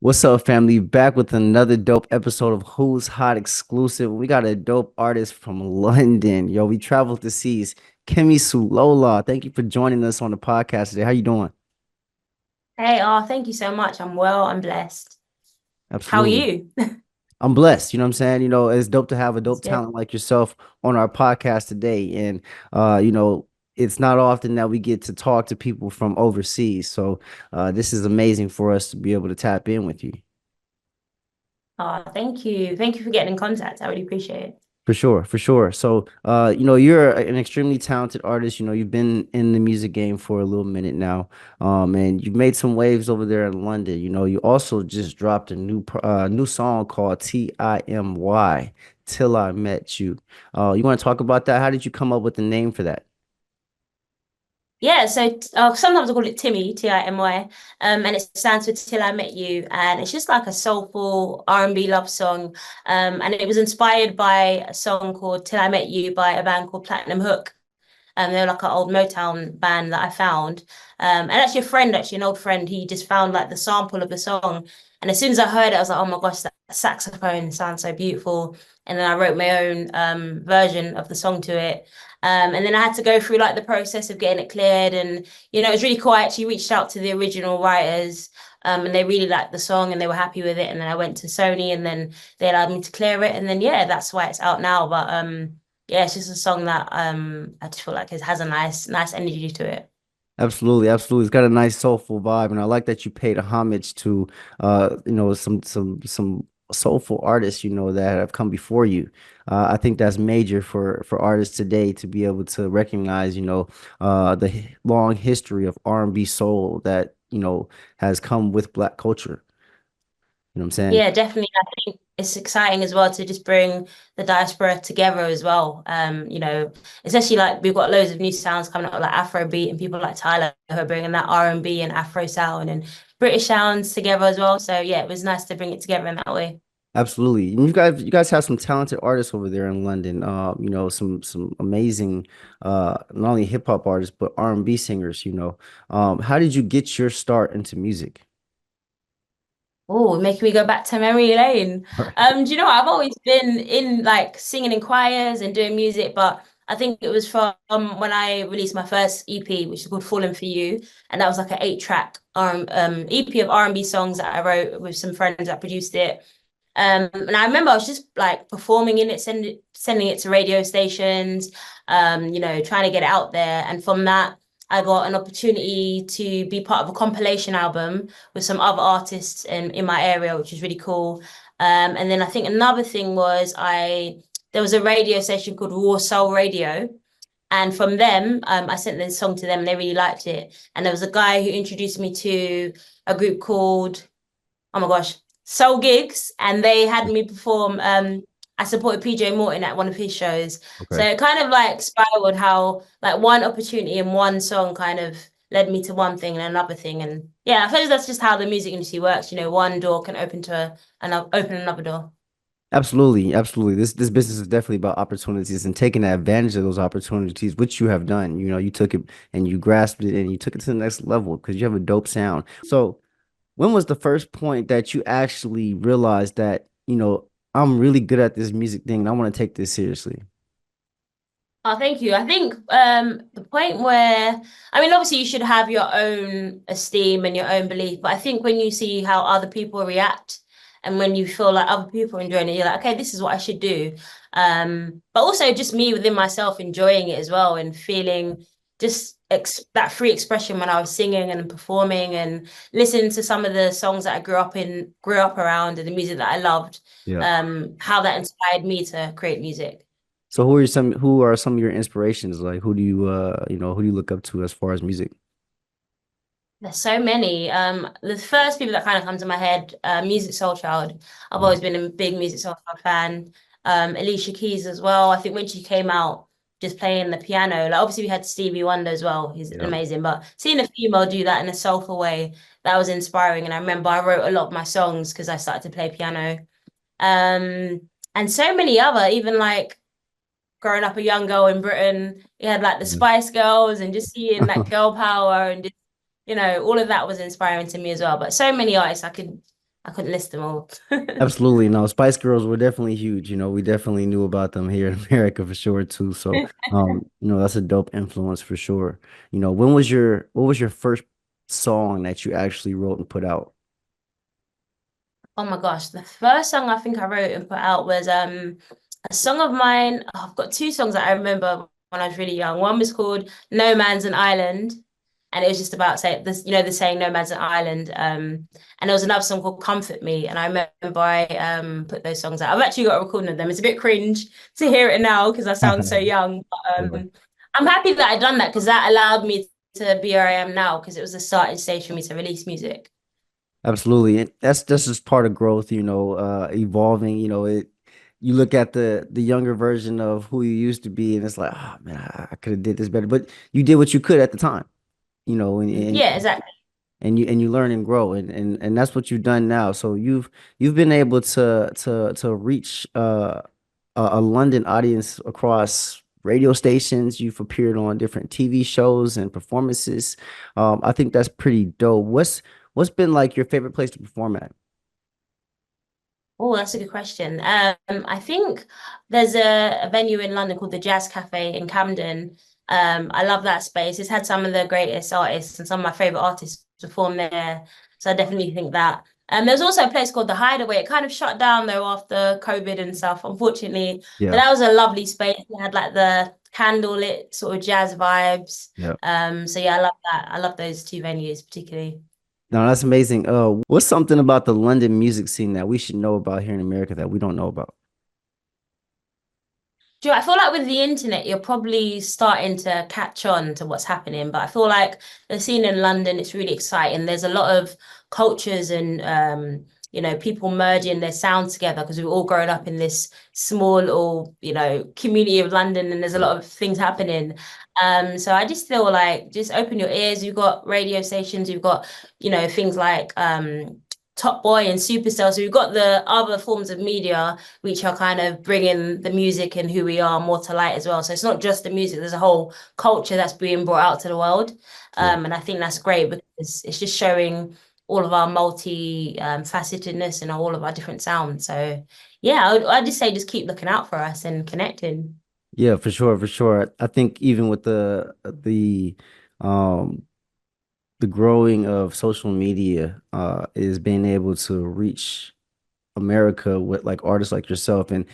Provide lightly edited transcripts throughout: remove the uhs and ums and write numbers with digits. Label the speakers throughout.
Speaker 1: What's up, family? Back with another dope episode of Who's Hot exclusive. We got a dope artist from London. Yo, we traveled the seas. Kemi Sulola. Thank you for joining us on the podcast today. How you doing?
Speaker 2: Hey, thank you so much. I'm well, I'm blessed. How are
Speaker 1: Absolutely.
Speaker 2: you?
Speaker 1: I'm blessed. You know what I'm saying? It's dope to have a
Speaker 2: It's
Speaker 1: dope
Speaker 2: good.
Speaker 1: talent like yourself on our podcast today. And it's not often that we get to talk to people from overseas. So this is amazing for us to be able to tap in with you.
Speaker 2: Thank you. Thank you for getting in contact. I really appreciate it.
Speaker 1: For sure, for sure. So, you're an extremely talented artist. You've been in the music game for a little minute now, and you've made some waves over there in London. You also just dropped a new song called T.I.M.Y. Till I Met You. You want to talk about that? How did you come up with the name for that?
Speaker 2: Yeah, so sometimes I call it Timmy, T-I-M-Y, and it stands for Till I Met You, and it's just like a soulful R&B love song, and it was inspired by a song called Till I Met You by a band called Platinum Hook. They're like an old Motown band that I found. And actually a friend, actually an old friend, he just found like the sample of the song. And as soon as I heard it, I was like, oh my gosh, that saxophone sounds so beautiful. And then I wrote my own version of the song to it. And then I had to go through like the process of getting it cleared. And, it was really cool. I actually reached out to the original writers and they really liked the song and they were happy with it. And then I went to Sony and then they allowed me to clear it. And then, yeah, that's why it's out now. But yeah, it's just a song that I just feel like it has a nice energy to it.
Speaker 1: Absolutely, absolutely. It's got a nice soulful vibe, and I like that you paid homage to some soulful artists, that have come before you. I think that's major for artists today to be able to recognize, long history of R&B soul that, has come with Black culture. You know what I'm saying?
Speaker 2: Yeah, definitely. I think it's exciting as well to just bring the diaspora together as well. Especially like we've got loads of new sounds coming up like Afrobeat and people like Tyler who are bringing that R&B and Afro sound and British sounds together as well. So yeah, it was nice to bring it together in that way.
Speaker 1: Absolutely. And you guys have some talented artists over there in London. Some amazing not only hip hop artists but R&B singers. How did you get your start into music?
Speaker 2: Oh, making me go back to memory lane. Do you know what? I've always been in like singing in choirs and doing music, but I think it was from when I released my first EP, which is called Falling for You, and that was like an 8-track EP of R&B songs that I wrote with some friends that produced it. And I remember I was just like performing in it, sending it to radio stations, trying to get it out there. And from that, I got an opportunity to be part of a compilation album with some other artists in my area, which is really cool. And then I think another thing was there was a radio station called Raw Soul Radio. And from them, I sent the song to them and they really liked it. And there was a guy who introduced me to a group called, oh my gosh, Soul Gigs, and they had me perform. I supported PJ Morton at one of his shows, so
Speaker 1: Okay.
Speaker 2: it kind of like spiraled how like one opportunity in one song kind of led me to one thing and another thing, and yeah, I suppose that's just how the music industry works. One door can open another door.
Speaker 1: Absolutely, absolutely. This business is definitely about opportunities and taking advantage of those opportunities, which you have done. You took it and you grasped it and you took it to the next level because you have a dope sound. So, when was the first point that you actually realized that, I'm really good at this music thing and I want to take this seriously?
Speaker 2: Oh, thank you. I think the point where I mean obviously you should have your own esteem and your own belief, but I think when you see how other people react and when you feel like other people are enjoying it, you're like, okay, this is what I should do. But also just me within myself enjoying it as well and feeling just that free expression when I was singing and performing and listening to some of the songs that I grew up around and the music that I loved,
Speaker 1: Yeah.
Speaker 2: how that inspired me to create music.
Speaker 1: So who are some of your inspirations? Like who do you look up to as far as music?
Speaker 2: There's so many. The first people that kind of come to my head, Music Soul Child. I've
Speaker 1: Mhm.
Speaker 2: always been a big Music Soul Child fan. Alicia Keys as well. I think when she came out, just playing the piano, like obviously we had Stevie Wonder as well. He's
Speaker 1: Yeah.
Speaker 2: amazing, but seeing a female do that in a soulful way, that was inspiring. And I remember I wrote a lot of my songs because I started to play piano. Um, and so many other, even like growing up a young girl in Britain, you had like the
Speaker 1: Mhm.
Speaker 2: Spice Girls and just seeing that girl power and just all of that was inspiring to me as well. But so many artists I could I couldn't list them all.
Speaker 1: Absolutely. No, Spice Girls were definitely huge. We definitely knew about them here in America for sure too. So, that's a dope influence for sure. What was your first song that you actually wrote and put out?
Speaker 2: Oh my gosh, the first song I think I wrote and put out was a song of mine. Oh, I've got two songs that I remember when I was really young. One was called No Man's an Island, and it was just about say this, the saying No Man's an Island. And there was another song called Comfort Me, and I remember I put those songs out. I've actually got a recording of them. It's a bit cringe to hear it now because I sound so young, but
Speaker 1: Yeah.
Speaker 2: I'm happy that I done that because that allowed me to be where I am now because it was the starting stage for me to release music.
Speaker 1: Absolutely. And that's just part of growth, evolving, you look at the younger version of who you used to be and it's like, oh man, I could have did this better. But you did what you could at the time, you know, and, and
Speaker 2: Yeah, exactly.
Speaker 1: and you learn and grow and that's what you've done now. So you've been able to reach a London audience across radio stations. You've appeared on different TV shows and performances. I think that's pretty dope. What's been like your favorite place to perform at?
Speaker 2: Oh, that's a good question. I think there's a venue in London called the Jazz Cafe in Camden. I love that space. It's had some of the greatest artists and some of my favorite artists perform there. So I definitely think that. There's also a place called the Hideaway. It kind of shut down though after COVID and stuff, unfortunately. But
Speaker 1: Yeah.
Speaker 2: that was a lovely space. It had like the candlelit sort of jazz vibes.
Speaker 1: Yeah.
Speaker 2: So yeah, I love that. I love those two venues particularly.
Speaker 1: No, that's amazing. What's something about the London music scene that we should know about here in America that we don't know about?
Speaker 2: Do you know, I feel like with the internet, you're probably starting to catch on to what's happening. But I feel like the scene in London, it's really exciting. There's a lot of cultures and people merging their sounds together because we've all grown up in this small little, community of London and there's a
Speaker 1: Yeah.
Speaker 2: lot of things happening. So I just feel like just open your ears. You've got radio stations, you've got, things like Top Boy and Supercell. So we've got the other forms of media which are kind of bringing the music and who we are more to light as well. So it's not just the music, there's a whole culture that's being brought out to the world.
Speaker 1: Yeah.
Speaker 2: And I think that's great because it's just showing all of our multi facetedness and all of our different sounds. So yeah, I'd just say just keep looking out for us and connecting.
Speaker 1: Yeah, for sure, for sure. I think even with um the growing of social media is being able to reach America with like artists like yourself. And,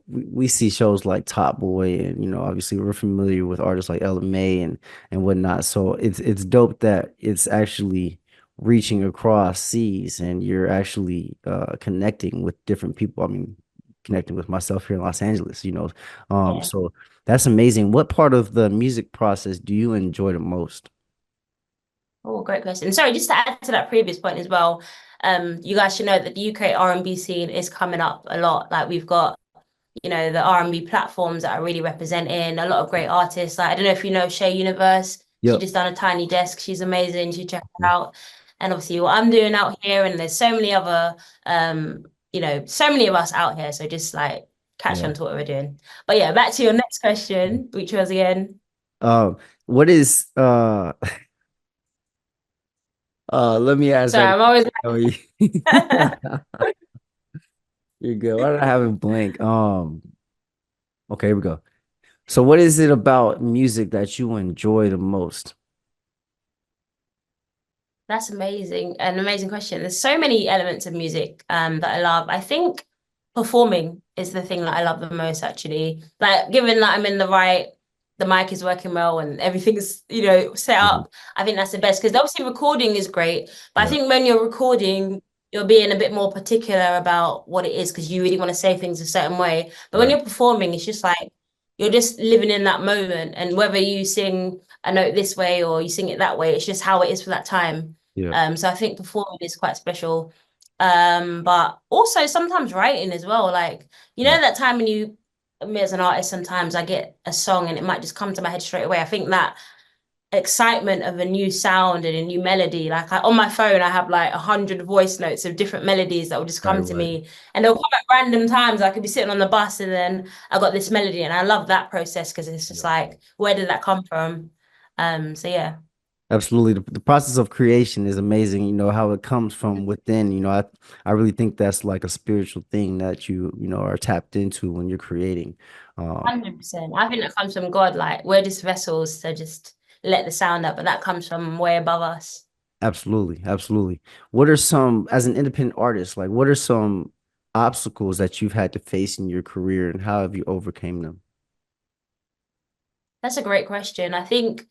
Speaker 1: we see shows like Top Boy and, obviously we're familiar with artists like Ella May and whatnot. So it's dope that it's actually reaching across seas and you're actually connecting with different people. I mean, connecting with myself here in Los Angeles.
Speaker 2: Yeah.
Speaker 1: So that's amazing. What part of the music process do you enjoy the most?
Speaker 2: Oh, great question. Sorry, just to add to that previous point as well, you guys should know that the UK R&B scene is coming up a lot. Like we've got the R&B platforms that are really representing a lot of great artists. Like I don't know if you know Shay Universe. She
Speaker 1: Yep.
Speaker 2: just done a Tiny Desk. She's amazing. You should check her out. And obviously what I'm doing out here, and there's so many other so many of us out here. So just like catch
Speaker 1: Yeah.
Speaker 2: on to what we're doing. But yeah, back to your next question, which was again.
Speaker 1: What is let me ask
Speaker 2: Sorry,
Speaker 1: that.
Speaker 2: I'm always
Speaker 1: Oh, you're good. Why did I have it blank? Okay, here we go. So what is it about music that you enjoy the most?
Speaker 2: That's amazing. An amazing question. There's so many elements of music that I love. I think performing is the thing that I love the most, actually. Like, given that I'm in the mic is working well and everything's, set
Speaker 1: Mhm.
Speaker 2: up, I think that's the best. Because obviously recording is great, but I
Speaker 1: Yeah,
Speaker 2: think when you're recording, you're being a bit more particular about what it is because you really want to say things a certain way. But when
Speaker 1: right.
Speaker 2: you're performing, it's just like you're just living in that moment. And whether you sing a note this way or you sing it that way, it's just how it is for that time.
Speaker 1: Yeah,
Speaker 2: So I think performing is quite special. But also sometimes writing as well. Like,
Speaker 1: yeah,
Speaker 2: that time when me as an artist, sometimes I get a song and it might just come to my head straight away. I think that excitement of a new sound and a new melody. Like on my phone, I have like 100 voice notes of different melodies that will just
Speaker 1: right,
Speaker 2: come to
Speaker 1: right.
Speaker 2: me, and they'll come at random times. I could be sitting on the bus and then I got this melody, and I love that process because it's just
Speaker 1: Yeah.
Speaker 2: like, where did that come from? So yeah.
Speaker 1: Absolutely. The process of creation is amazing, how it comes from within. I really think that's like a spiritual thing that you are tapped into when you're creating. Um,
Speaker 2: 100%. I think that comes from God. Like we're just vessels to just let the sound up, but that comes from way above us.
Speaker 1: absolutely, absolutely. What are some, as an independent artist, like what are some obstacles that you've had to face in your career and how have you overcame them?
Speaker 2: That's a great question. I think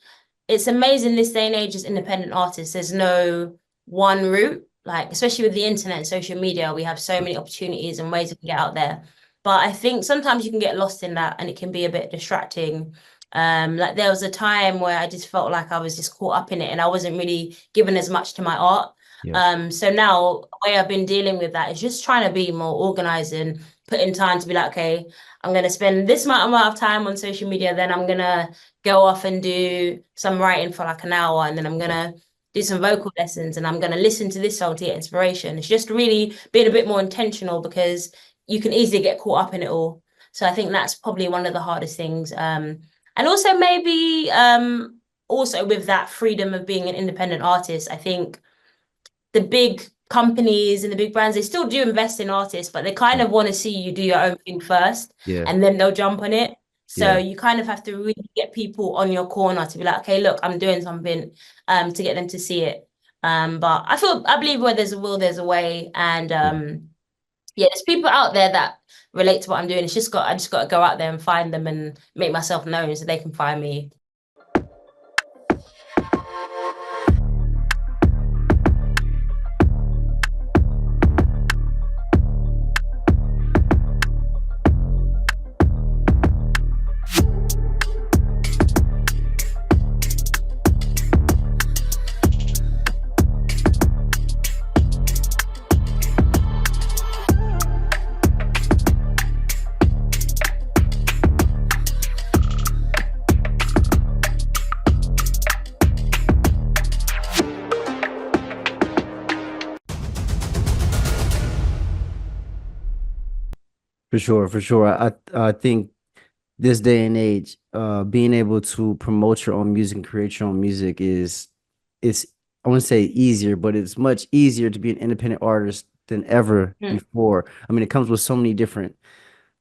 Speaker 2: it's amazing this day and age as independent artists. There's no one route, like especially with the internet and social media, we have so many opportunities and ways to get out there. But I think sometimes you can get lost in that and it can be a bit distracting. Like there was a time where I just felt like I was just caught up in it and I wasn't really given as much to my art.
Speaker 1: Yeah.
Speaker 2: So now the way I've been dealing with that is just trying to be more organized and put in time to be like, okay, I'm gonna spend this amount of time on social media, then I'm gonna go off and do some writing for like an hour, and then I'm gonna do some vocal lessons, and I'm gonna listen to this song to get inspiration. It's just really being a bit more intentional because you can easily get caught up in it all. So I think that's probably one of the hardest things. And also maybe also with that freedom of being an independent artist, I think the big companies and the big brands, they still do invest in artists, but they kind
Speaker 1: Yeah.
Speaker 2: of want to see you do your own thing first
Speaker 1: Yeah.
Speaker 2: and then they'll jump on it. So
Speaker 1: Yeah.
Speaker 2: you kind of have to really get people on your corner to be like, okay, look, I'm doing something to get them to see it. But I believe where there's a will, there's a way. And
Speaker 1: Yeah.
Speaker 2: yeah, there's people out there that relate to what I'm doing. I just got to go out there and find them and make myself known so they can find me.
Speaker 1: For sure, for sure. I think this day and age, being able to promote your own music and create your own music it's I wouldn't say easier, but it's much easier to be an independent artist than ever
Speaker 2: Mm.
Speaker 1: before. I mean, it comes with so many different,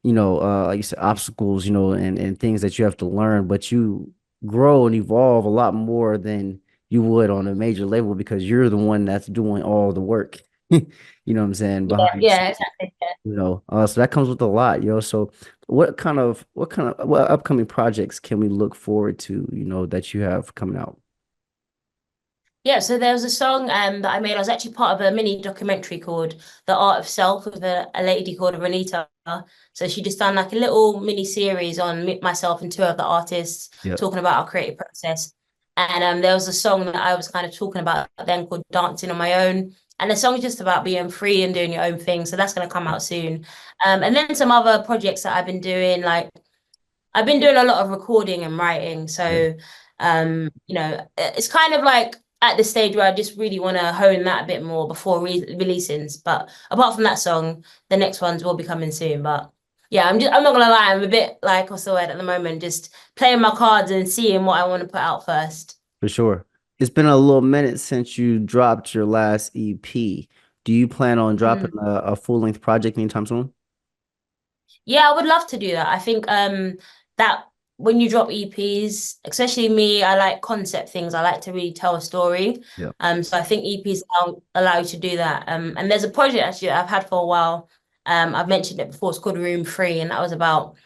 Speaker 1: like you said, obstacles, and things that you have to learn, but you grow and evolve a lot more than you would on a major label because you're the one that's doing all the work. You know what I'm saying?
Speaker 2: Yeah,
Speaker 1: Behind the
Speaker 2: yeah,
Speaker 1: scenes,
Speaker 2: exactly.
Speaker 1: so that comes with a lot, So what upcoming projects can we look forward to, that you have coming out?
Speaker 2: Yeah, so there was a song that I made. I was actually part of a mini documentary called The Art of Self with a lady called Renita. So she just done like a little mini series on myself and two other artists
Speaker 1: Yeah.
Speaker 2: talking about our creative process. And there was a song that I was kind of talking about then called Dancing on My Own. And the song is just about being free and doing your own thing. So that's going to come out soon. And then some other projects that I've been doing, like I've been doing a lot of recording and writing.
Speaker 1: Yeah.
Speaker 2: So, it's kind of like at the stage where I just really want to hone that a bit more before releasing. But apart from that song, the next ones will be coming soon. But yeah, I'm not gonna lie, I'm a bit like what's the word at the moment, just playing my cards and seeing what I want to put out first.
Speaker 1: For sure. It's been a little minute since you dropped your last EP. Do you plan on dropping
Speaker 2: Mm.
Speaker 1: a full-length project anytime soon?
Speaker 2: Yeah, I would love to do that. I think that when you drop EPs, especially me, I like concept things. I like to really tell a story.
Speaker 1: Yeah.
Speaker 2: So I think EPs allow you to do that. And there's a project actually that I've had for a while. I've mentioned it before. It's called Room Free, and that was about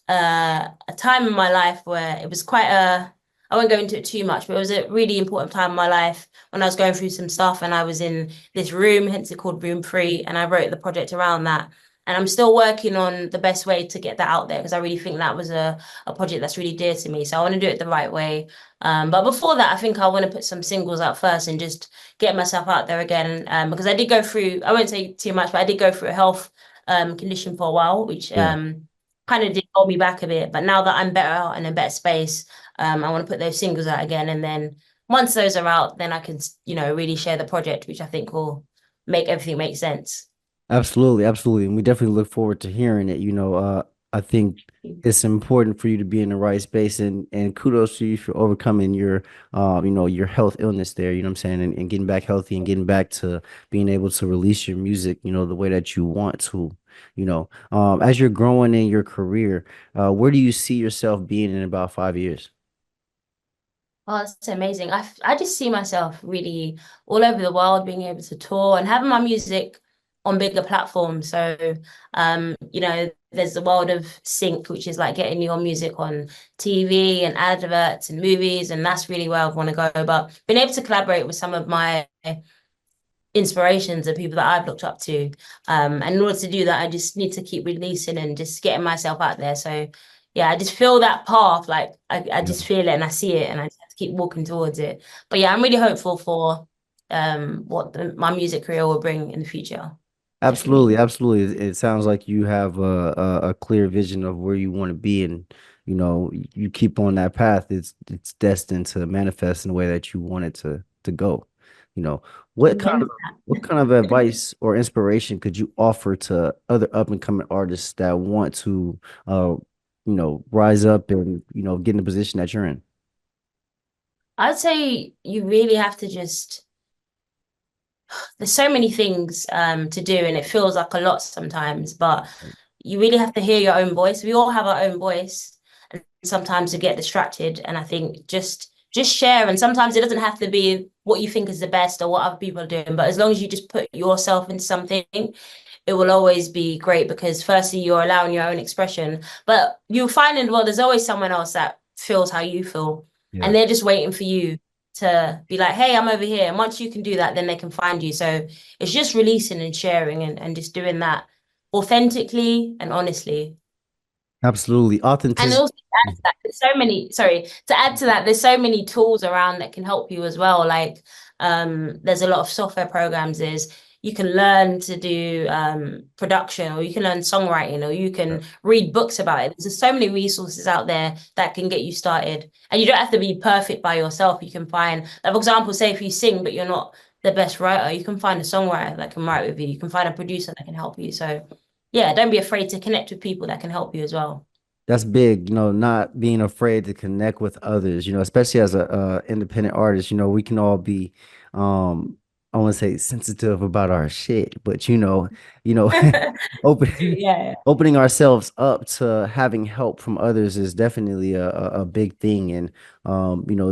Speaker 2: a time in my life where it was quite a. I won't go into it too much, but it was a really important time in my life when I was going through some stuff, and I was in this room, hence it called Room Free, and I wrote the project around that. And I'm still working on the best way to get that out there because I really think that was a project that's really dear to me. So I want to do it the right way. But before that, I think I want to put some singles out first and just get myself out there again. Because I did go through, I won't say too much, but I did go through a health condition for a while, which
Speaker 1: Yeah.
Speaker 2: kind of did hold me back a bit. But now that I'm better in a better space, I want to put those singles out again. And then once those are out, then I can, really share the project, which I think will make everything make sense.
Speaker 1: Absolutely, absolutely. And we definitely look forward to hearing it. I think it's important for you to be in the right space, and kudos to you for overcoming your your health illness there, you know what I'm saying, and getting back healthy and getting back to being able to release your music, the way that you want to, as you're growing in your career, where do you see yourself being in about 5 years?
Speaker 2: Oh, that's amazing. I just see myself really all over the world being able to tour and having my music on bigger platforms. So, there's the world of sync, which is like getting your music on TV and adverts and movies, and that's really where I want to go. But being able to collaborate with some of my inspirations and people that I've looked up to. And in order to do that, I just need to keep releasing and just getting myself out there. So yeah, I just feel that path, like I
Speaker 1: Yeah.
Speaker 2: just feel it and I see it and I just have to keep walking towards it. But yeah, I'm really hopeful for what my music career will bring in the future.
Speaker 1: Absolutely,
Speaker 2: Definitely.
Speaker 1: absolutely. It sounds like you have a clear vision of where you want to be, and you keep on that path. It's destined to manifest in the way that you want it to go. You know, what kind of
Speaker 2: Amen.
Speaker 1: what kind of advice or inspiration could you offer to other up and coming artists that want to rise up and get in the position that you're in?
Speaker 2: I'd say you really have to just there's so many things to do and it feels like a lot sometimes, but you really have to hear your own voice. We all have our own voice, and sometimes we get distracted. And I think just share. And sometimes it doesn't have to be what you think is the best or what other people are doing, but as long as you just put yourself into something, it will always be great because firstly, you're allowing your own expression, but you'll find in the world there's always someone else that feels how you feel,
Speaker 1: Yeah.
Speaker 2: and they're just waiting for you to be like, hey, I'm over here. And once you can do that, then they can find you. So it's just releasing and sharing and just doing that authentically and honestly.
Speaker 1: Absolutely.
Speaker 2: And
Speaker 1: Authenticity.
Speaker 2: also to add to that, there's so many, sorry, to add to that, there's so many tools around that can help you as well. Like there's a lot of software programs, there's you can learn to do production or you can learn songwriting or you can read books about it. There's so many resources out there that can get you started. And you don't have to be perfect by yourself. You can find, like, for example, say if you sing, but you're not the best writer, you can find a songwriter that can write with you. You can find a producer that can help you. So yeah, don't be afraid to connect with people that can help you as well.
Speaker 1: That's big, not being afraid to connect with others, especially as a independent artist, we can all be I want to say sensitive about our shit, but you know, open
Speaker 2: Yeah.
Speaker 1: opening ourselves up to having help from others is definitely a big thing. And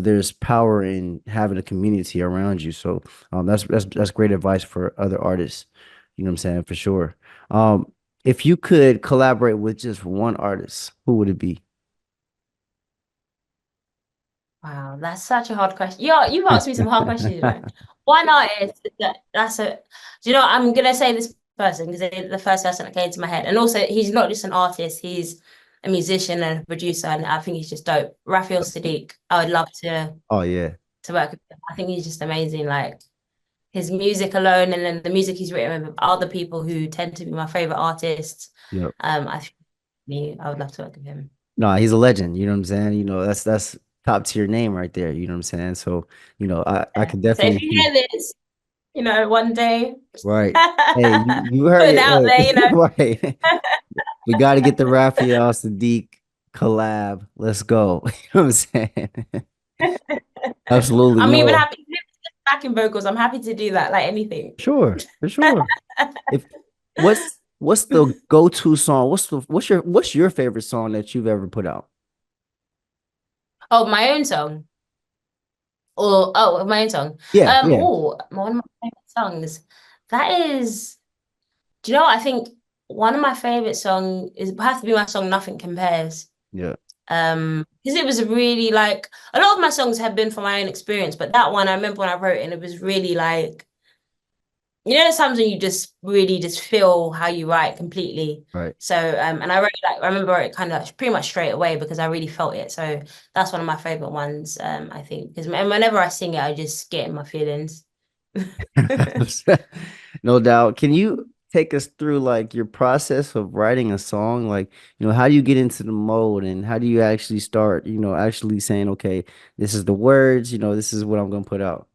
Speaker 1: there's power in having a community around you. So that's great advice for other artists, you know what I'm saying, for sure. Um, if you could collaborate with just one artist, who would it be?
Speaker 2: Wow, that's such a hard question. You've asked me some hard questions, One artist that's a, do you know, I'm gonna say this person because they're the first person that came to my head. And also he's not just an artist, he's a musician and a producer, and I think he's just dope. Raphael Sadiq. I would love
Speaker 1: Oh yeah.
Speaker 2: to work with him. I think he's just amazing. Like his music alone and then the music he's written with other people who tend to be my favorite artists.
Speaker 1: Yep.
Speaker 2: I think I would love to work with him.
Speaker 1: No, he's a legend, you know what I'm saying? That's top tier name right there, you know what I'm saying? So, I
Speaker 2: Yeah.
Speaker 1: could
Speaker 2: So if
Speaker 1: definitely
Speaker 2: you
Speaker 1: see.
Speaker 2: hear this, one day.
Speaker 1: Right. Hey, you heard
Speaker 2: Putting out
Speaker 1: it.
Speaker 2: there,
Speaker 1: Hey, right. We got to get the Raphael Sadiq collab. Let's go. You know what I'm saying? Absolutely
Speaker 2: I'm even
Speaker 1: no.
Speaker 2: happy to backing vocals. I'm happy to do that, like anything.
Speaker 1: Sure, for sure. If what's the go-to song? What's your favorite song that you've ever put out?
Speaker 2: Oh, my own song. Or oh, my own song.
Speaker 1: Yeah, yeah,
Speaker 2: One of my favorite songs. That is, do you know what? I think one of my favorite songs is has to be my song Nothing Compares.
Speaker 1: yeah.
Speaker 2: Because it was really like a lot of my songs have been from my own experience, but that one I remember when I wrote it and it was really like there's times when you just really just feel how you write completely.
Speaker 1: Right.
Speaker 2: So, and I wrote like I remember it kind of pretty much straight away because I really felt it. So that's one of my favorite ones, I think, because whenever I sing it, I just get in my feelings.
Speaker 1: No doubt. Can you take us through like your process of writing a song? Like, how do you get into the mode and how do you actually start, actually saying, okay, this is the words, this is what I'm gonna put out.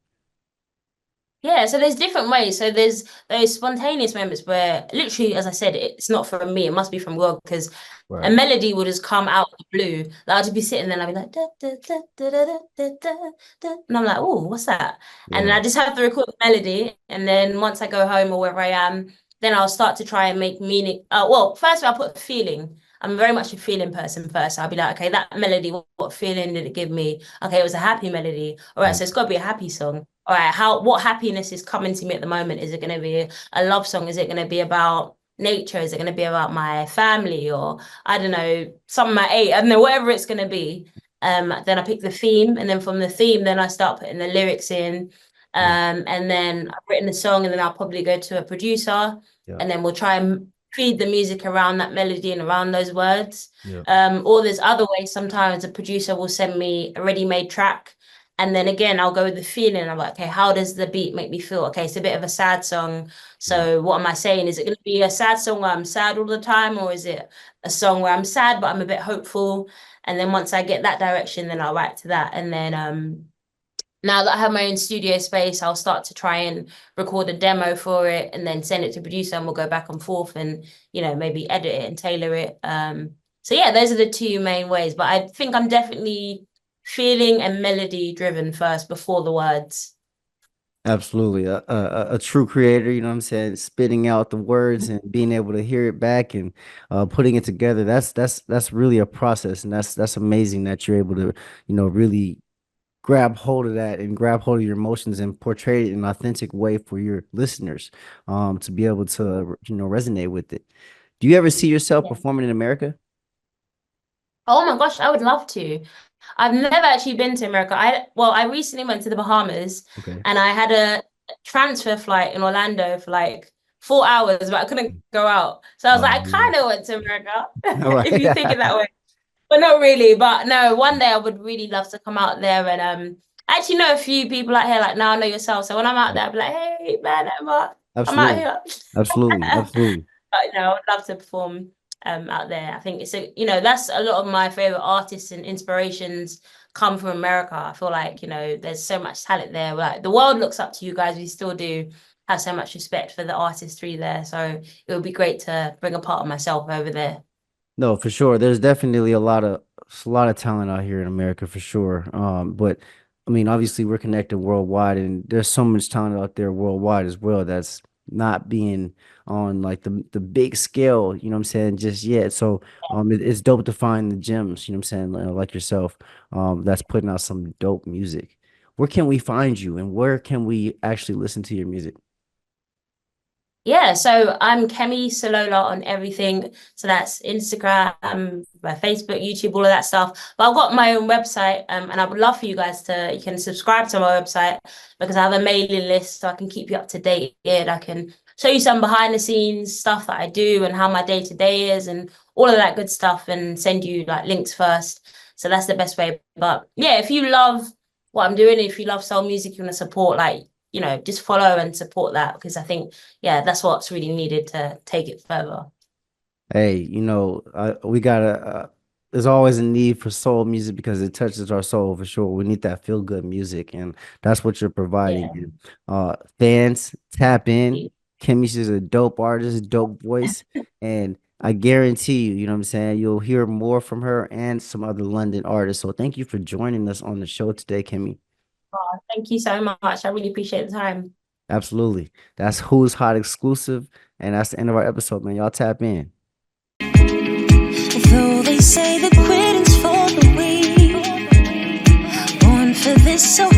Speaker 2: Yeah, so there's different ways. So there's those spontaneous moments where literally, as I said, it's not from me, it must be from God because a
Speaker 1: Right.
Speaker 2: melody would just come out of the blue. Like I'll just be sitting there and I'll be like, da, da, da, da, da, da, da, da, da. And I'm like, oh, what's that? And then
Speaker 1: Yeah.
Speaker 2: I just have to record the melody. And then once I go home or wherever I am, then I'll start to try and make meaning. Well, first I'll put feeling. I'm very much a feeling person first. I'll be like, okay, that melody, what feeling did it give me? Okay, it was a happy melody. All right,
Speaker 1: Yeah.
Speaker 2: so it's got to be a happy song. All right, what happiness is coming to me at the moment? Is it going to be a love song? Is it going to be about nature? Is it going to be about my family or I don't know, something I ate? I don't know, whatever it's going to be. Then I pick the theme, and then from the theme, then I start putting the lyrics in.
Speaker 1: Yeah.
Speaker 2: And then I've written the song, and then I'll probably go to a producer,
Speaker 1: Yeah.
Speaker 2: and then we'll try and feed the music around that melody and around those words.
Speaker 1: Yeah.
Speaker 2: Or there's other ways. Sometimes a producer will send me a ready-made track. And then again, I'll go with the feeling. I'm like, okay, how does the beat make me feel? Okay, it's a bit of a sad song.
Speaker 1: Yeah.
Speaker 2: So what am I saying? Is it going to be a sad song where I'm sad all the time, or is it a song where I'm sad but I'm a bit hopeful? And then once I get that direction, then I'll write to that. And then now that I have my own studio space, I'll start to try and record a demo for it and then send it to producer and we'll go back and forth and, maybe edit it and tailor it. So yeah, those are the two main ways. But I think I'm definitely feeling and melody driven first before the words.
Speaker 1: Absolutely. A true creator, you know what I'm saying? Spitting out the words and being able to hear it back and putting it together. That's really a process. And that's amazing that you're able to, really grab hold of that and grab hold of your emotions and portray it in an authentic way for your listeners to be able to, resonate with it. Do you ever see yourself
Speaker 2: Yeah.
Speaker 1: performing in America?
Speaker 2: Oh my gosh, I would love to. I've never actually been to America. I recently went to the Bahamas
Speaker 1: Okay.
Speaker 2: and I had a transfer flight in Orlando for like 4 hours, but I couldn't go out. So I was like, I
Speaker 1: Yeah.
Speaker 2: kind of went to America,
Speaker 1: All
Speaker 2: if you think it
Speaker 1: right.
Speaker 2: that way. But not really. But no, one day I would really love to come out there and I actually know a few people out here, like now I know yourself. So when I'm out there, I'll be like, hey man, I'm out
Speaker 1: Absolutely.
Speaker 2: here.
Speaker 1: Absolutely. Absolutely.
Speaker 2: But I would love to perform out there. I think that's a lot of my favorite artists and inspirations come from America. I feel like, there's so much talent there. Like the world looks up to you guys. We still do have so much respect for the artistry there. So it would be great to bring a part of myself over there.
Speaker 1: No, for sure. There's definitely a lot of talent out here in America for sure. But I mean, obviously we're connected worldwide and there's so much talent out there worldwide as well that's not being on like the big scale, you know what I'm saying, just yet. So it's dope to find the gems, you know what I'm saying, like yourself, that's putting out some dope music. Where can we find you and where can we actually listen to your music?
Speaker 2: Yeah, so I'm Kemi Sulola on everything. So that's Instagram, my Facebook, YouTube, all of that stuff. But I've got my own website, and I would love for you guys you can subscribe to my website because I have a mailing list so I can keep you up to date. I can show you some behind the scenes stuff that I do and how my day to day is and all of that good stuff and send you like links first. So that's the best way. But yeah, if you love what I'm doing, if you love soul music, you want to support just follow and support that because I think yeah, that's what's really needed to take it further.
Speaker 1: Hey, we gotta. There's always a need for soul music because it touches our soul for sure. We need that feel good music, and that's what you're providing.
Speaker 2: Yeah.
Speaker 1: And, fans tap in. Kemi's is a dope artist, dope voice, and I guarantee you, you know what I'm saying, you'll hear more from her and some other London artists. So thank you for joining us on the show today, Kemi.
Speaker 2: Oh, thank you so much. I really appreciate the time.
Speaker 1: Absolutely. That's Who's Hot exclusive, and that's the end of our episode, man. Y'all tap in.
Speaker 3: Though they say that quitting's for the weak, born for this, so